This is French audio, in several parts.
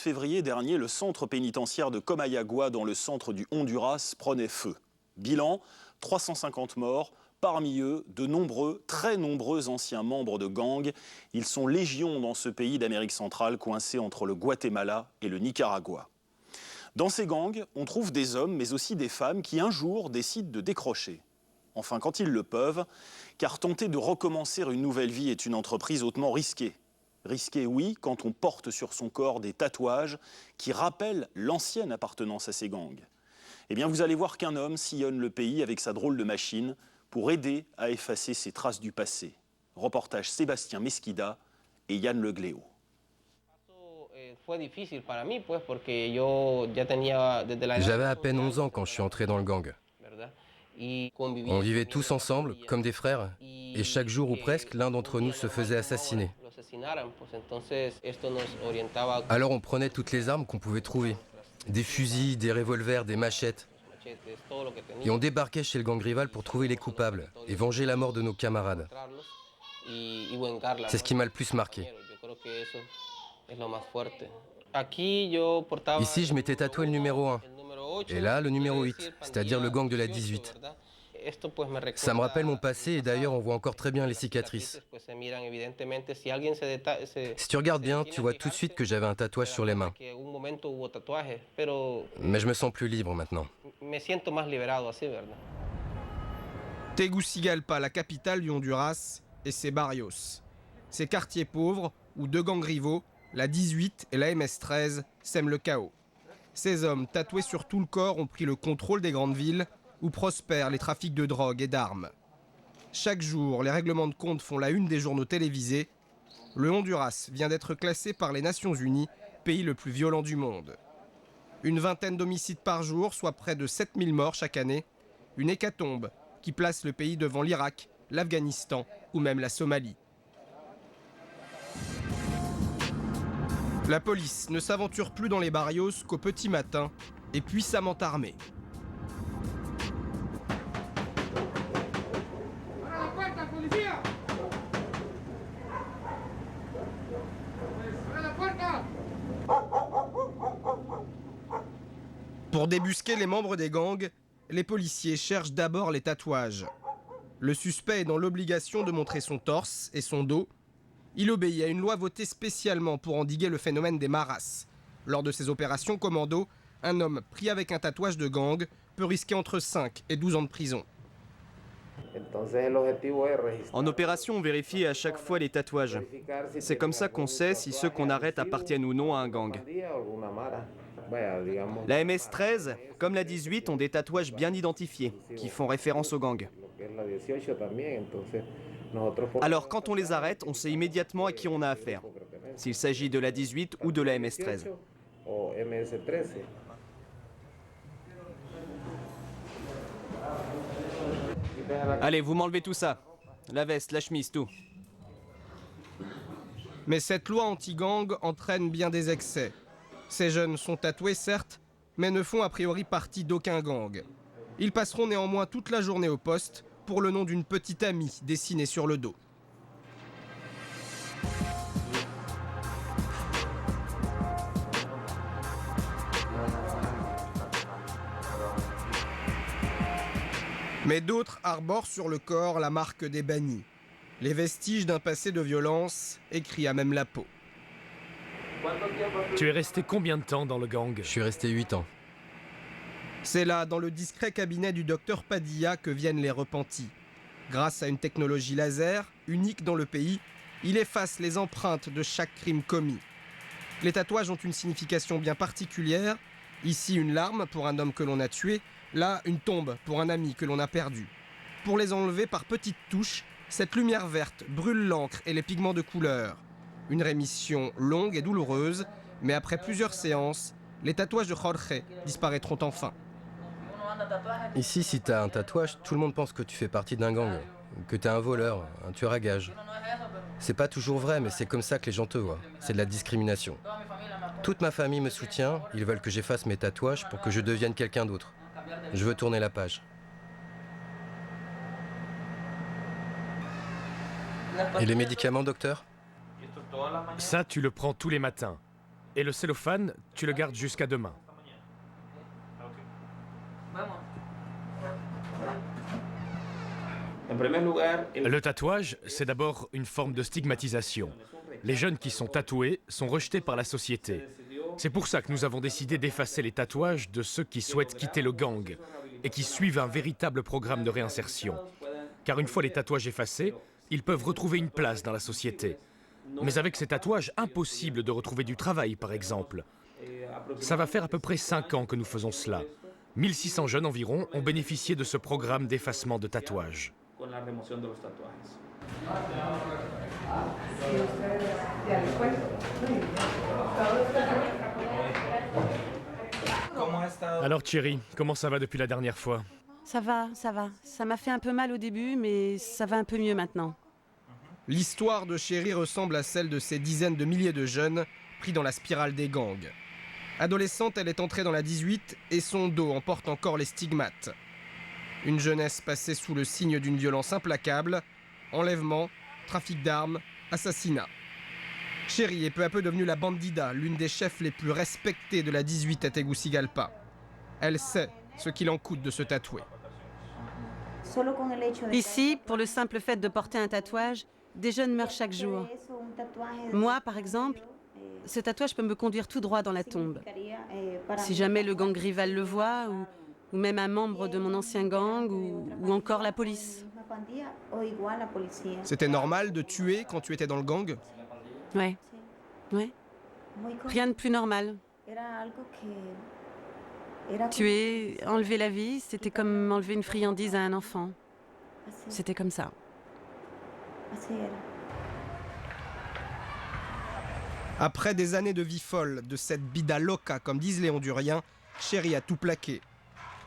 février dernier, le centre pénitentiaire de Comayagua, dans le centre du Honduras, prenait feu. Bilan, 350 morts, parmi eux, de nombreux, très nombreux anciens membres de gangs. Ils sont légions dans ce pays d'Amérique centrale, coincé entre le Guatemala et le Nicaragua. Dans ces gangs, on trouve des hommes, mais aussi des femmes qui, un jour, décident de décrocher. Enfin, quand ils le peuvent, car tenter de recommencer une nouvelle vie est une entreprise hautement risquée. Risquée, oui, quand on porte sur son corps des tatouages qui rappellent l'ancienne appartenance à ces gangs. Eh bien, vous allez voir qu'un homme sillonne le pays avec sa drôle de machine pour aider à effacer ces traces du passé. Reportage Sébastien Mesquida et Yann Legléo. J'avais à peine 11 ans quand je suis entré dans le gang. On vivait tous ensemble, comme des frères, et chaque jour ou presque, l'un d'entre nous se faisait assassiner. Alors on prenait toutes les armes qu'on pouvait trouver. Des fusils, des revolvers, des machettes. Et on débarquait chez le gang rival pour trouver les coupables et venger la mort de nos camarades. C'est ce qui m'a le plus marqué. Ici, je m'étais tatoué le numéro 1. Et là, le numéro 8, c'est-à-dire le gang de la 18. Ça me rappelle mon passé et d'ailleurs, on voit encore très bien les cicatrices. Si tu regardes bien, tu vois tout de suite que j'avais un tatouage sur les mains. Mais je me sens plus libre maintenant. Tegucigalpa, la capitale du Honduras, et ses barrios. Ces quartiers pauvres où deux gangs rivaux, la 18 et la MS-13, sèment le chaos. Ces hommes tatoués sur tout le corps ont pris le contrôle des grandes villes où prospèrent les trafics de drogue et d'armes. Chaque jour, les règlements de compte font la une des journaux télévisés. Le Honduras vient d'être classé par les Nations Unies pays le plus violent du monde. Une vingtaine d'homicides par jour, soit près de 7000 morts chaque année. Une hécatombe qui place le pays devant l'Irak, l'Afghanistan ou même la Somalie. La police ne s'aventure plus dans les barrios qu'au petit matin et puissamment armée. Pour débusquer les membres des gangs, les policiers cherchent d'abord les tatouages. Le suspect est dans l'obligation de montrer son torse et son dos. Il obéit à une loi votée spécialement pour endiguer le phénomène des maras. Lors de ces opérations commando, un homme pris avec un tatouage de gang peut risquer entre 5 et 12 ans de prison. En opération, on vérifie à chaque fois les tatouages. C'est comme ça qu'on sait si ceux qu'on arrête appartiennent ou non à un gang. La MS-13, comme la 18, ont des tatouages bien identifiés, qui font référence au gang. Alors quand on les arrête, on sait immédiatement à qui on a affaire, s'il s'agit de la 18 ou de la MS-13. Allez, vous m'enlevez tout ça. La veste, la chemise, tout. Mais cette loi anti-gang entraîne bien des excès. Ces jeunes sont tatoués, certes, mais ne font a priori partie d'aucun gang. Ils passeront néanmoins toute la journée au poste pour le nom d'une petite amie dessinée sur le dos. Mais d'autres arborent sur le corps la marque des bannis. Les vestiges d'un passé de violence, écrit à même la peau. Tu es resté combien de temps dans le gang? Je suis resté 8 ans. C'est là, dans le discret cabinet du docteur Padilla, que viennent les repentis. Grâce à une technologie laser, unique dans le pays, il efface les empreintes de chaque crime commis. Les tatouages ont une signification bien particulière. Ici, une larme pour un homme que l'on a tué. Là, une tombe pour un ami que l'on a perdu. Pour les enlever par petites touches, cette lumière verte brûle l'encre et les pigments de couleur. Une rémission longue et douloureuse, mais après plusieurs séances, les tatouages de Jorge disparaîtront enfin. Ici, si t'as un tatouage, tout le monde pense que tu fais partie d'un gang, que t'es un voleur, un tueur à gages. C'est pas toujours vrai, mais c'est comme ça que les gens te voient. C'est de la discrimination. Toute ma famille me soutient, ils veulent que j'efface mes tatouages pour que je devienne quelqu'un d'autre. Je veux tourner la page. Et les médicaments, docteur? Ça, tu le prends tous les matins. Et le cellophane, tu le gardes jusqu'à demain. Le tatouage, c'est d'abord une forme de stigmatisation. Les jeunes qui sont tatoués sont rejetés par la société. C'est pour ça que nous avons décidé d'effacer les tatouages de ceux qui souhaitent quitter le gang et qui suivent un véritable programme de réinsertion. Car une fois les tatouages effacés, ils peuvent retrouver une place dans la société. Mais avec ces tatouages, impossible de retrouver du travail, par exemple. Ça va faire à peu près 5 ans que nous faisons cela. 1600 jeunes environ ont bénéficié de ce programme d'effacement de tatouages. Alors Thierry, comment ça va depuis la dernière fois? Ça va, ça va. Ça m'a fait un peu mal au début, mais ça va un peu mieux maintenant. L'histoire de Chéri ressemble à celle de ces dizaines de milliers de jeunes pris dans la spirale des gangs. Adolescente, elle est entrée dans la 18 et son dos en porte encore les stigmates. Une jeunesse passée sous le signe d'une violence implacable, enlèvement, trafic d'armes, assassinat. Chéri est peu à peu devenue la bandida, l'une des chefs les plus respectées de la 18 à Tegucigalpa. Elle sait ce qu'il en coûte de se tatouer. Ici, pour le simple fait de porter un tatouage, des jeunes meurent chaque jour. Moi, par exemple, ce tatouage peut me conduire tout droit dans la tombe. Si jamais le gang rival le voit, ou même un membre de mon ancien gang, ou encore la police. C'était normal de tuer quand tu étais dans le gang ? Ouais. Rien de plus normal. Tuer, enlever la vie, c'était comme enlever une friandise à un enfant. C'était comme ça. Après des années de vie folle, de cette vida loca, comme disent les Honduriens, Chéri a tout plaqué.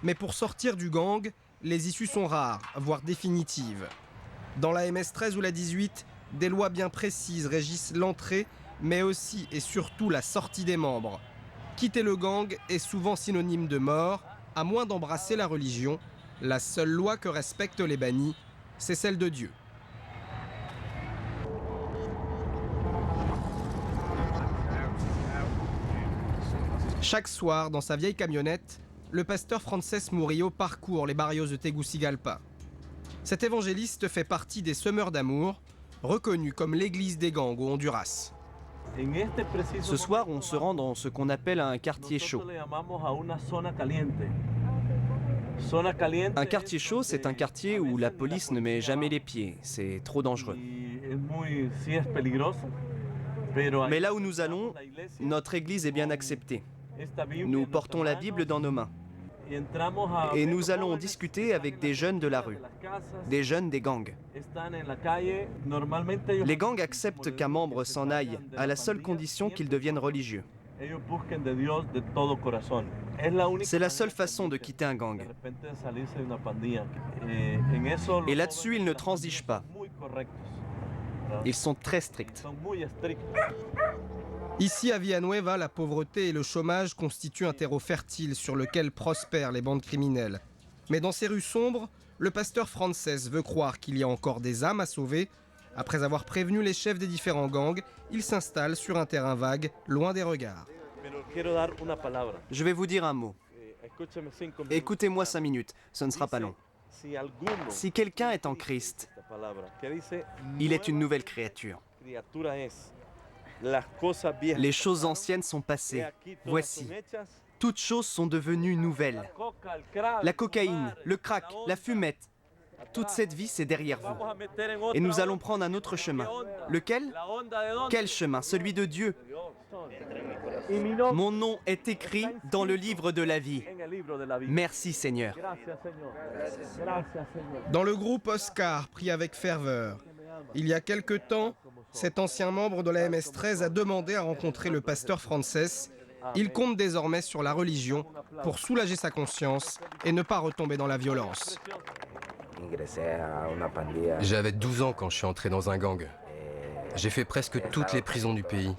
Mais pour sortir du gang, les issues sont rares, voire définitives. Dans la MS-13 ou la 18, des lois bien précises régissent l'entrée, mais aussi et surtout la sortie des membres. Quitter le gang est souvent synonyme de mort, à moins d'embrasser la religion. La seule loi que respectent les bannis, c'est celle de Dieu. Chaque soir, dans sa vieille camionnette, le pasteur Frances Murillo parcourt les barrios de Tegucigalpa. Cet évangéliste fait partie des semeurs d'amour, reconnu comme l'église des gangs au Honduras. Ce soir, on se rend dans ce qu'on appelle un quartier chaud. Un quartier chaud, c'est un quartier où la police ne met jamais les pieds. C'est trop dangereux. Mais là où nous allons, notre église est bien acceptée. Nous portons la Bible dans nos mains. Et nous allons discuter avec des jeunes de la rue, des jeunes des gangs. Les gangs acceptent qu'un membre s'en aille à la seule condition qu'il devienne religieux. C'est la seule façon de quitter un gang. Et là-dessus, ils ne transigent pas. Ils sont très stricts. Ici, à Villanueva, la pauvreté et le chômage constituent un terreau fertile sur lequel prospèrent les bandes criminelles. Mais dans ces rues sombres, le pasteur Frances veut croire qu'il y a encore des âmes à sauver. Après avoir prévenu les chefs des différents gangs, il s'installe sur un terrain vague, loin des regards. Je vais vous dire un mot. Écoutez-moi 5 minutes, ce ne sera pas long. Si quelqu'un est en Christ, il est une nouvelle créature. Les choses anciennes sont passées. Voici, toutes choses sont devenues nouvelles. La cocaïne, le crack, la fumette, toute cette vie, c'est derrière vous. Et nous allons prendre un autre chemin. Lequel? Quel chemin? Celui de Dieu. Mon nom est écrit dans le livre de la vie. Merci Seigneur. Dans le groupe Oscar, pris avec ferveur, il y a quelque temps, cet ancien membre de la MS-13 a demandé à rencontrer le pasteur Frances. Il compte désormais sur la religion pour soulager sa conscience et ne pas retomber dans la violence. J'avais 12 ans quand je suis entré dans un gang. J'ai fait presque toutes les prisons du pays.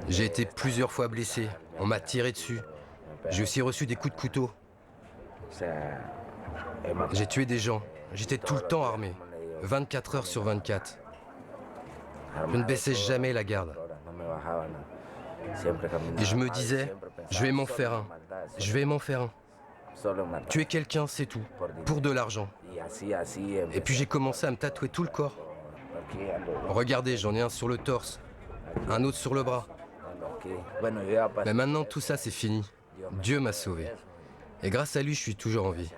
J'ai été plusieurs fois blessé. On m'a tiré dessus. J'ai aussi reçu des coups de couteau. J'ai tué des gens. J'étais tout le temps armé. 24 heures sur 24. Je ne baissais jamais la garde. Et je me disais, je vais m'en faire un. Je vais m'en faire un. Tuer quelqu'un, c'est tout. Pour de l'argent. Et puis j'ai commencé à me tatouer tout le corps. Regardez, j'en ai un sur le torse, un autre sur le bras. Mais maintenant, tout ça, c'est fini. Dieu m'a sauvé. Et grâce à lui, je suis toujours en vie.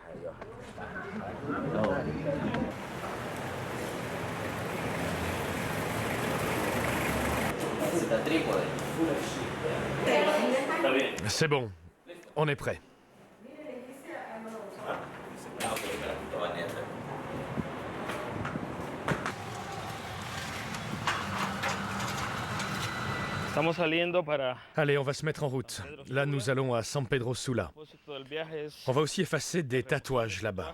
C'est bon, on est prêt. Allez, on va se mettre en route. Là, nous allons à San Pedro Sula. On va aussi effacer des tatouages là-bas.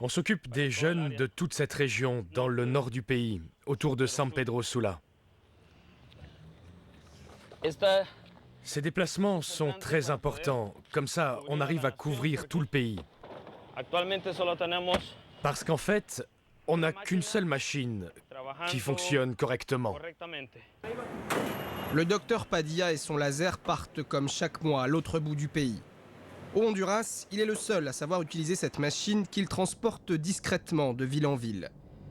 On s'occupe des jeunes de toute cette région, dans le nord du pays, autour de San Pedro Sula. Ces déplacements sont très importants. Comme ça, on arrive à couvrir tout le pays. Parce qu'en fait, on n'a qu'une seule machine qui fonctionne correctement. Le docteur Padilla et son laser partent comme chaque mois à l'autre bout du pays. Au Honduras, il est le seul à savoir utiliser cette machine qu'il transporte discrètement de ville en ville.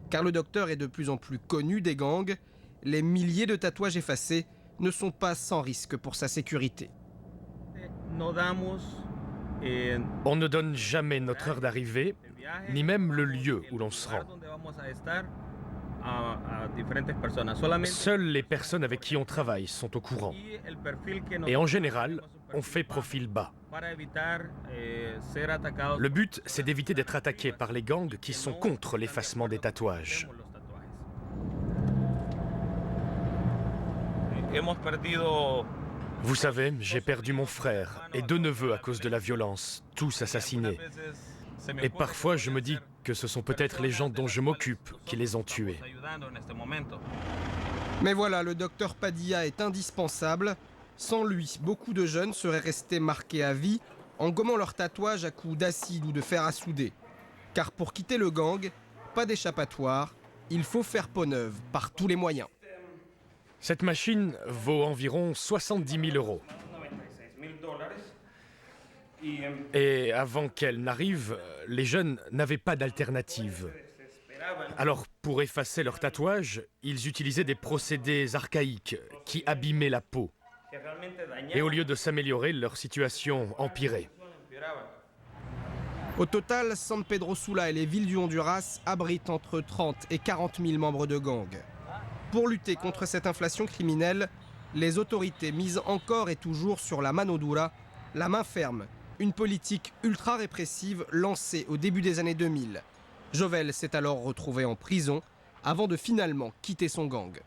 Car le docteur est de plus en plus connu des gangs, les milliers de tatouages effacés ne sont pas sans risque pour sa sécurité. On ne donne jamais notre heure d'arrivée, ni même le lieu où l'on se rend. Seules les personnes avec qui on travaille sont au courant. Et en général, on fait profil bas. Le but, c'est d'éviter d'être attaqué par les gangs qui sont contre l'effacement des tatouages. Vous savez, j'ai perdu mon frère et 2 neveux à cause de la violence, tous assassinés. Et parfois, je me dis que ce sont peut-être les gens dont je m'occupe qui les ont tués. Mais voilà, le docteur Padilla est indispensable. Sans lui, beaucoup de jeunes seraient restés marqués à vie en gommant leurs tatouages à coups d'acide ou de fer à souder. Car pour quitter le gang, pas d'échappatoire, il faut faire peau neuve par tous les moyens. Cette machine vaut environ 70 000 €. Et avant qu'elle n'arrive, les jeunes n'avaient pas d'alternative. Alors, pour effacer leurs tatouages, ils utilisaient des procédés archaïques qui abîmaient la peau. Et au lieu de s'améliorer, leur situation empirait. Au total, San Pedro Sula et les villes du Honduras abritent entre 30 et 40 000 membres de gangs. Pour lutter contre cette inflation criminelle, les autorités misent encore et toujours sur la mano dura, la main ferme, une politique ultra répressive lancée au début des années 2000. Jovel s'est alors retrouvé en prison avant de finalement quitter son gang.